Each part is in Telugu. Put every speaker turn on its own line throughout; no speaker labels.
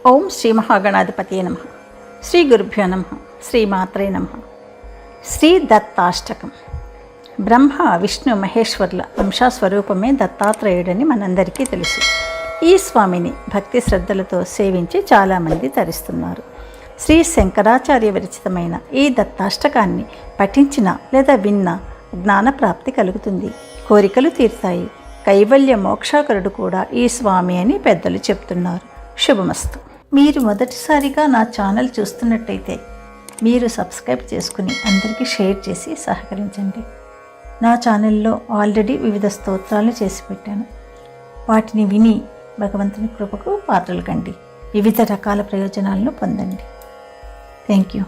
ఓం శ్రీ మహాగణాధిపతియే నమః. శ్రీ గురుభ్యో నమః. శ్రీమాత్రే నమః. శ్రీ దత్తాష్టకం. బ్రహ్మ విష్ణు మహేశ్వరుల అంశస్వరూపమే దత్తాత్రేయుడని మనందరికీ తెలుసు. ఈ స్వామిని భక్తి శ్రద్ధలతో సేవించి చాలామంది తరిస్తున్నారు. శ్రీ శంకరాచార్య విరచితమైన ఈ దత్తాష్టకాన్ని పఠించిన లేదా విన్న జ్ఞానప్రాప్తి కలుగుతుంది, కోరికలు తీరుతాయి, కైవల్య మోక్షాకరుడు కూడా ఈ స్వామి అని పెద్దలు చెప్తున్నారు. శుభమస్తు. మీరు మొదటిసారిగా నా ఛానల్ చూస్తున్నట్టయితే మీరు సబ్స్క్రైబ్ చేసుకుని అందరికీ షేర్ చేసి సహకరించండి. నా ఛానల్లో ఆల్రెడీ వివిధ స్తోత్రాలను చేసి పెట్టాను. వాటిని విని భగవంతుని కృపకు పాత్రలు కండి, వివిధ రకాల ప్రయోజనాలను పొందండి. Thank you.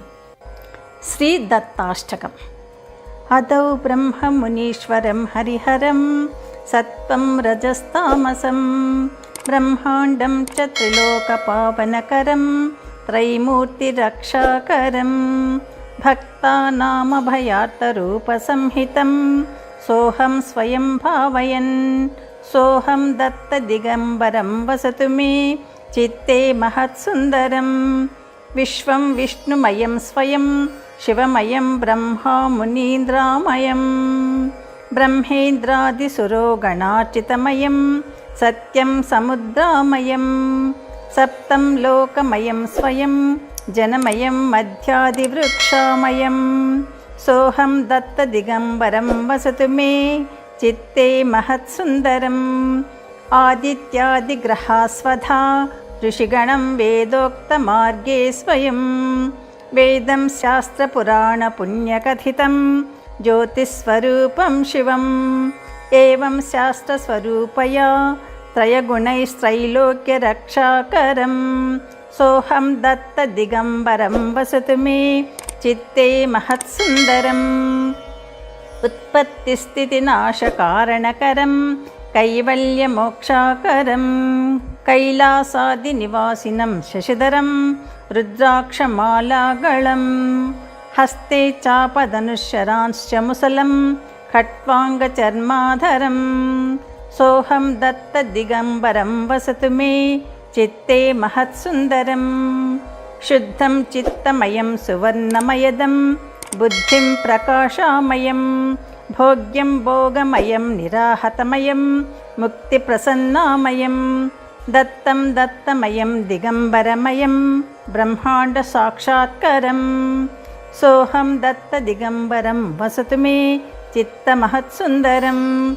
శ్రీ దత్తాష్టకం. అదౌ బ్రహ్మ మునీశ్వరం హరిహరం సత్వం రజస్తామసం బ్రహ్మాండం చ త్రిలోకపావనకరం త్రైమూర్తిరక్షాకరం భక్తానామభయార్తరూపసంహితం సోహం స్వయం భావయన్ సోహం దత్తదిగంబరం వసతు మే చిత్తే మహత్సుందరం విశ్వం విష్ణుమయం స్వయం శివమయం బ్రహ్మా మునీంద్రామయం బ్రహ్మేంద్రాదిసురోగణార్చితమయం సత్యం సముద్రామయం సప్తం లోకమయం స్వయం జనమయం మధ్యాదివృక్షామయం సోహం దత్తదిగంబరం వసతు మే చిత్తే మహత్సుందరం ఆదిత్యాదిగ్రహాస్వధా ఋషిగణం వేదోక్తమార్గే స్వయం వేదం శాస్త్రపురాణపుణ్యకథితం జ్యోతిస్వరూపం శివం ఏవం శాస్త్రస్వరూపయా త్రయగుణైస్త్రైలోక్యరక్షాకరం సోహం దత్తదిగంబరం వసతు మే చిత్తే మహత్సుందరం ఉత్పత్తిస్థితినాశకారణకరం కైవల్యమోక్షాకరం కైలాసాదినివాసినం శశిధరం రుద్రాక్షమాలాగళం హస్తే చాపధనుశరాంశ్చ ముసలం ఖట్వాంగచర్మాధరం సోహం దత్తదిగంబరం వసతు మే చిత్తే మహత్సుందరం శుద్ధం చిత్తమయం సువర్ణమయదం బుద్ధిం ప్రకాశామయం భోగ్యం భోగమయం నిరాహతమయం ముక్తిప్రసన్నామయం దత్తం దత్తమయం దిగంబరమయం బ్రహ్మాండ సాక్షాత్కరం సోహం దత్తదిగంబరం వసతు మే చిత్తమహత్సుందరం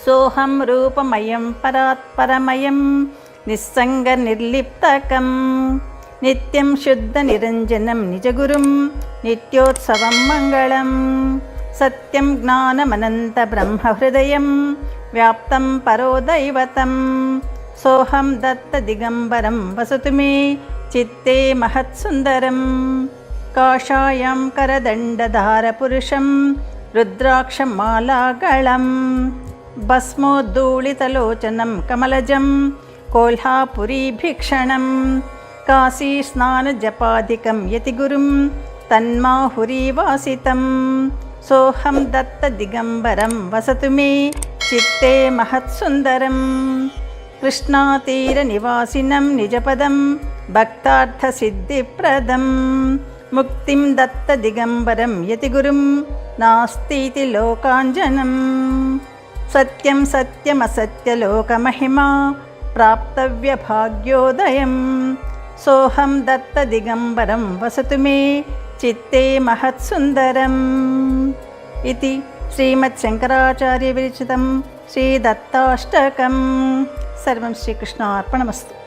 సోహం రూపమయం పరాత్పరమయం నిస్సంగ నిర్లిప్తకం నిత్యం శుద్ధ నిరంజనం నిజగురుం నిత్యోత్సవం మంగళం సత్యం జ్ఞానమనంత బ్రహ్మహృదయం వ్యాప్తం పరోదైవతం సోహం దత్తదిగంబరం వసతు మే చిత్తే మహత్సుందరం కాషాయం కరదండధారపురుషం రుద్రాక్షమాలాగళం భస్మోద్దూళితలోచనం కమలజం కోల్హాపురీభీక్షణం కాశీస్నానజపాదికం యతిగురుం తన్మాహురీవాసితం సోహం దత్తదిగంబరం వసతు మే చిత్తే మహత్సుందరం కృష్ణాతీరనివాసినం నిజపదం భక్తార్థసిద్ధిప్రదం ముక్తిం దత్తదిగంబరం యతిగురుం నాస్तीति లోకాంజనం సత్యం సత్యమసత్యలోకమహిమా ప్రాప్తవ్యభాగ్యోదయం సోహం దత్తదిగంబరం వసతు మే చిత్తే మహత్సుందరం. ఇది శ్రీమత్ శంకరాచార్య విరచితం శ్రీ దత్తాష్టకం. సర్వం శ్రీకృష్ణార్పణమస్తు.